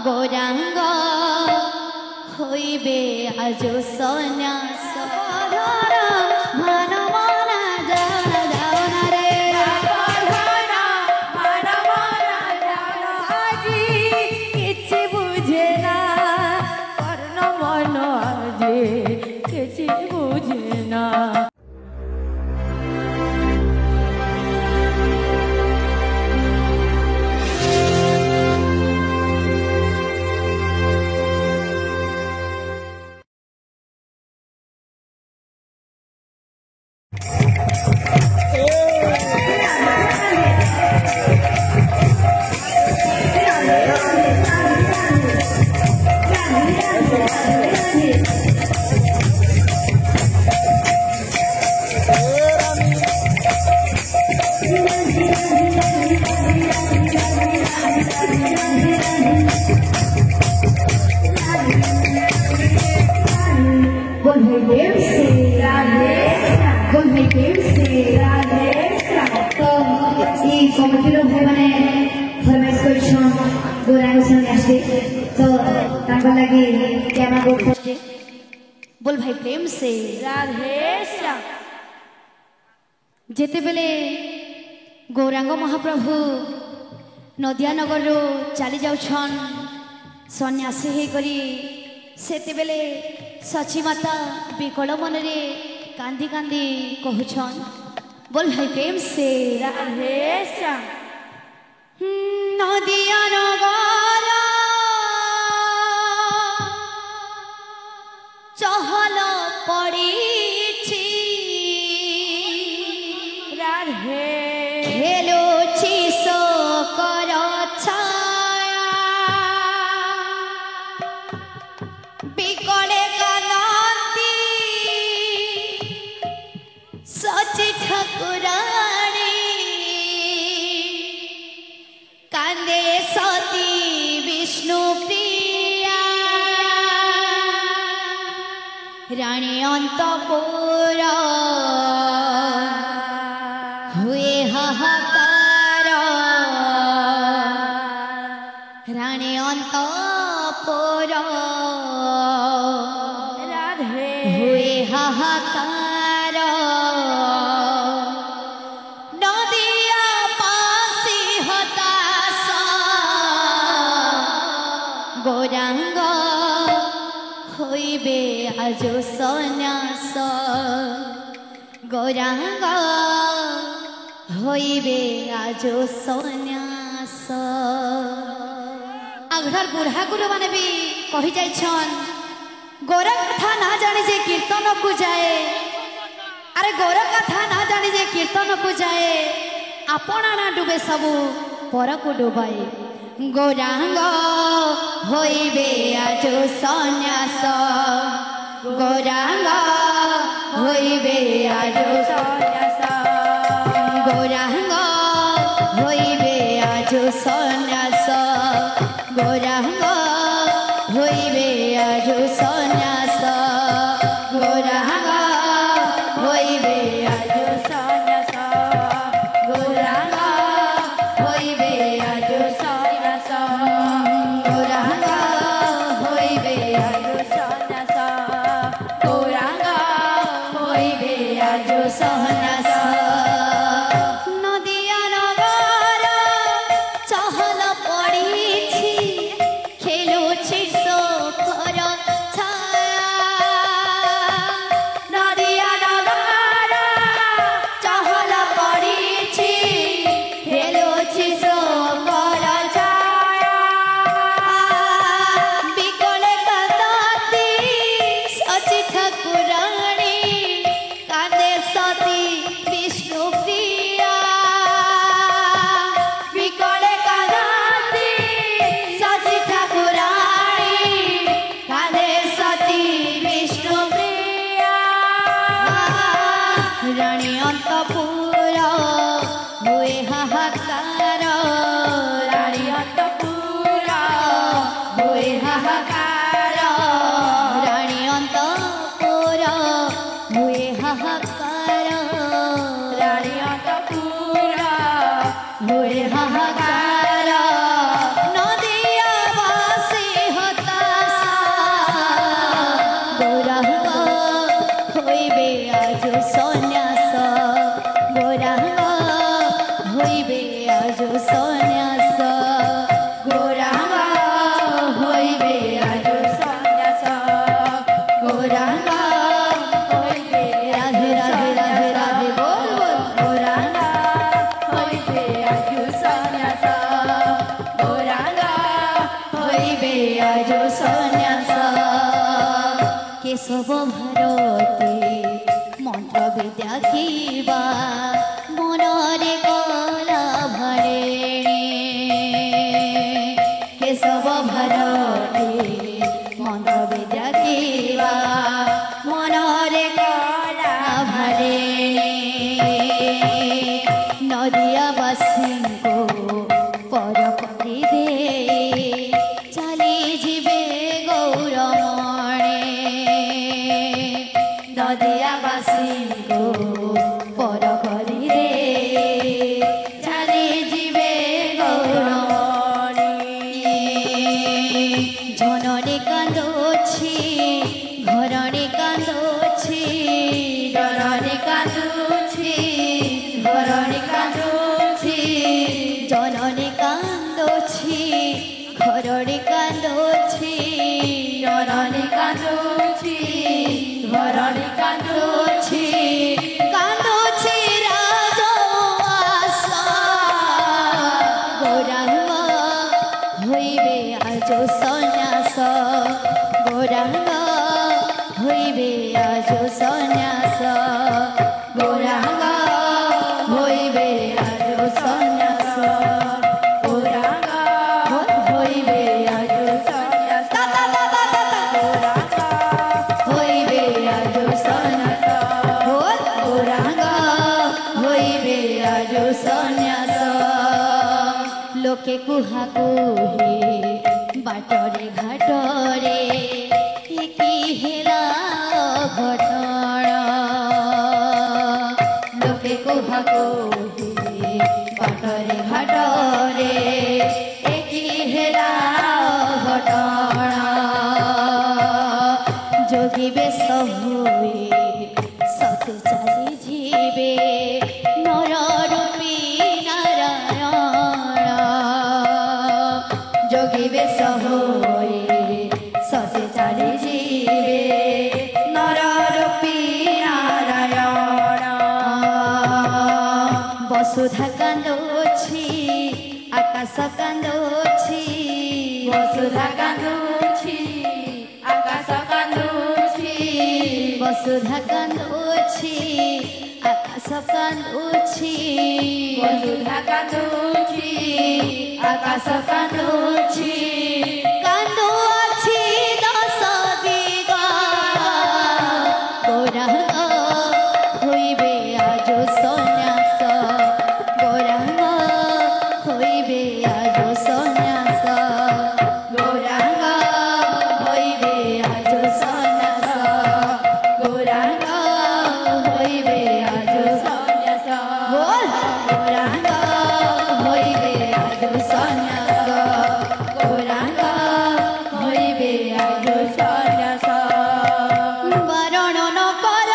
গৌরাঙ্গ হইবে আজ সন্ন্যাস बोल भाई प्रेम से राधे श्याम जेते बेले गौरांग महाप्रभु नदिया नगर रो चली जाउछन सन्यासी हे करी सेते बेले सची माता विकल मन रे कांदी कांदी कहउछन बोल भाई प्रेम से राधे श्याम नदिया नगर चहल पड़ी राधे खेलो सो कर छाया बिकले कांदी सची ठाकुरानी कांदे सती विष्णु रानी अंतपुर हुए हाहाकार रानी अंतपुर राधे हुए हाहाकार नदिया पासी हताश गौरांग হইবে আজ সন্ন্যাস গৌরাঙ্গ হইবে আজ সন্ন্যাস আঘর বুঢ়া গুরু মানে বি কহি যাইছন গৌর কথা না জানি যে কীর্তন কু যায় আরে গৌর কথা না জানি যে কীর্তন কু যায় আপনা না ডুবে সবু পরকু ডুবায় গৌরাঙ্গ হইবে আজ সন্ন্যাস গৌরাঙ্গ হইবে আজ সন্ন্যাস গৌরাঙ্গ হইবে আজ সন্ন্যাস গৌরাঙ্গ হইবে আজ সন্ন্যাস গৌরাঙ্গ হইবে আজ সন্ন্যাস গৌরাঙ্গ হইবে আজ সন্ন্যাস গৌরাঙ্গ হইবে আজ সন্ন্যাস গৌরাঙ্গ হইবে আজ সন্ন্যাস নদিয়া নগর চহল পড়িছি খেলুছি শোকর ছায়া নদিয়া নগর চহল পড়িছি খেলুছি শোকর ছায়া বিকলে কাঁদাতি সচি ঠাকুরানী কাঁদে সতী বিষ্ণু প্রিয়া বিকলে কাঁদাতি সচি ঠাকুরানী কাঁদে সতী বিষ্ণু প্রিয়া রানী অন্তপুর হুয়ে হাহাকার রানী অন্তপুর হুয়ে হাহাকার রানী অন্তপুর হুয়ে हाहाकार रानी अंतपुर हुए हाहाकार नदिया बासी हताशा गौरांग হইবে আজ সন্ন্যাস গৌরাঙ্গ হইবে আজ সন্ন্যাস গৌরাঙ্গ হইবে আজ সন্ন্যাস গৌরাঙ্গ হইবে রাধে রাধে রাধে রাধে বল বল গৌরাঙ্গ হইবে আজ সন্ন্যাস গৌরাঙ্গ হইবে আজ সন্ন্যাস কেশব ভারতী মন্ত্র বিদ্যা কিবা মনরে কলা ভরেণী কেশব ভারতী মন্ত্র বিদ্যা কিবা মনরে কলা ভরেণী নদিয়াবাসীଙ୍କୁ পর କରି দে চালি ଯିବେ ଗୌରମଣେ নদিয়াবাসীଙ୍କୁ পর କରି দে চালি ଯିବେ ଗୌରମଣେ জননী কান্দুছি ঘরণী কান্দুছি জননী কাঁদুছি ঘরণী কাঁদুছি জননী কান্দুছি ঘরণী কান্দুছি জননী কাঁদুছি ঘরণী কাঁদুছি কান্দুছি রাজওয়াস গৌরাঙ্গ হইবে আজ সন্ন্যাস গৌরাঙ্গ হইবে আজ সন্ন্যাস গৌরাঙ্গ হইবে আজ সন্ন্যাস গৌরাঙ্গ হইবে আজ সন্ন্যাস গৌরাঙ্গ হইবে আজ সন্ন্যাস গৌরাঙ্গ হইবে আজ সন্ন্যাস লোকে কুহা কুহে বাটরে ঘাটরে কি হেলা ঘটনা লোকে কুহা কুহে বাটরে ঘাটরে কি হেলা ঘটনা যোগী বেশ হয়ে সতে চালি ଯିବେ নর রূপী নারায়ণ যোগী বেশ হয়ে সতে চালি ଯିବେ নর রূপী নারায়ণ বসুধা কান্দুছি আকাশ কান্দুছি বসুধা কাঁদুছি আকাশ কাঁদুছি বসুধা কান্দুছি আকাশ কান্দুছি বসুধা কাঁদুছি আকাশ কাঁদুছি কান্দুছি দশ দিগা গৌরাঙ্গ হইবে আজ সন্ন্যাস গৌরাঙ্গ হইবে আজ সন্ন্যাস গৌরাঙ্গ হইবে আজ সন্ন্যাস গৌরাঙ্গ হইবে আজ সন্ন্যাস বল গৌরাঙ্গ হইবে আজ সন্ন্যাস গৌরাঙ্গ হইবে আজ সন্ন্যাস বরণ ন কর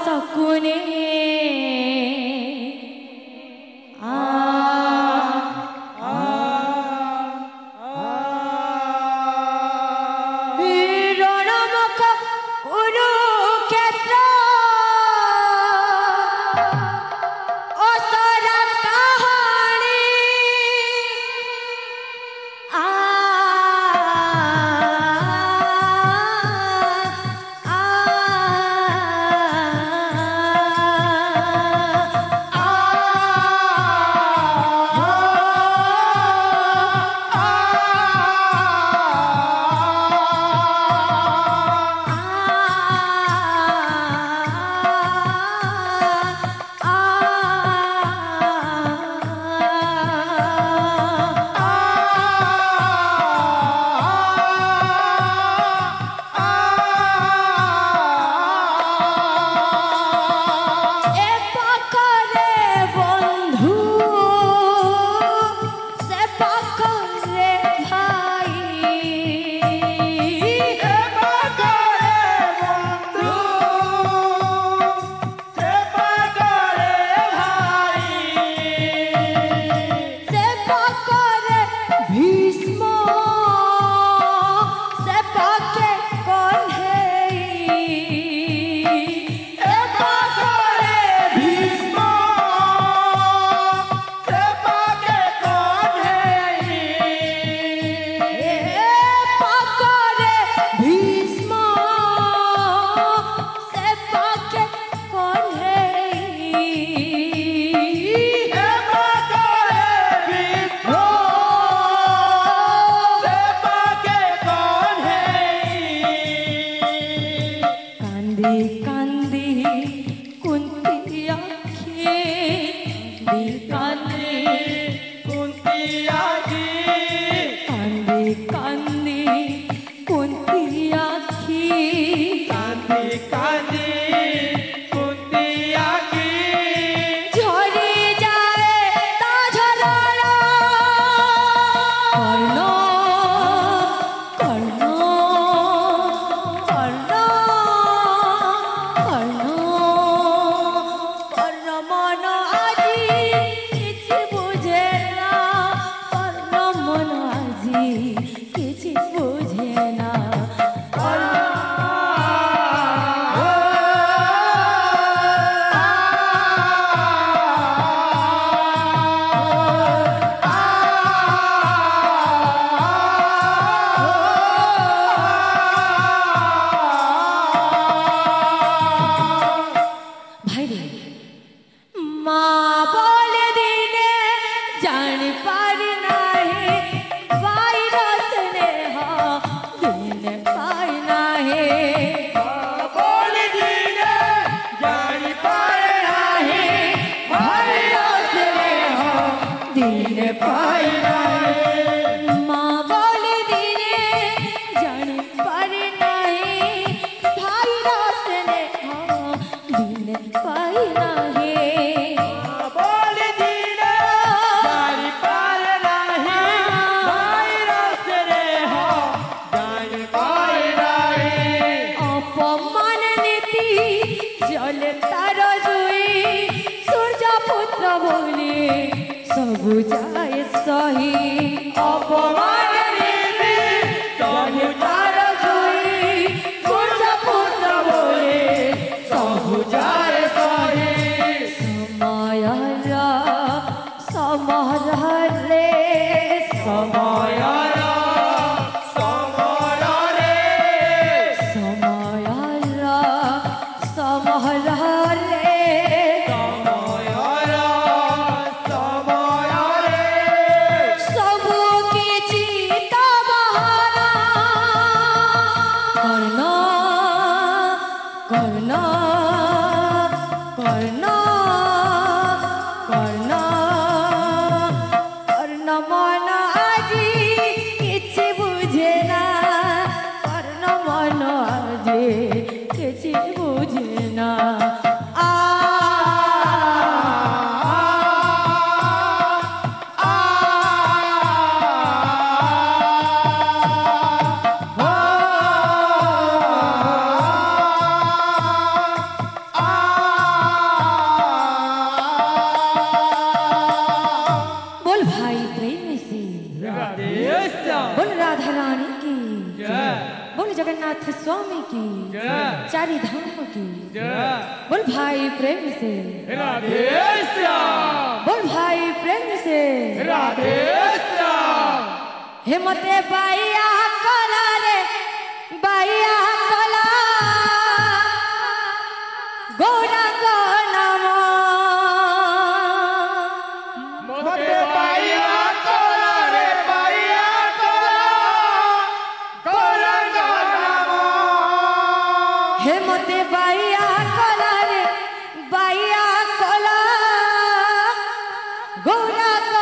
सकुने रणमुख कुरुक्षेत्र असरा कहानी की जय। चारी धाम की जय। बोल भाई प्रेम से राधे श्याम। बोल भाई प्रेम से राधे श्याम। हेमते बाइया कला रे बाइया कला गौरांग नाम मोते बाइया कोला रे बाइया कोला गौरंग नाम। हेमते बाइया कला रे बाइया कला गौरांग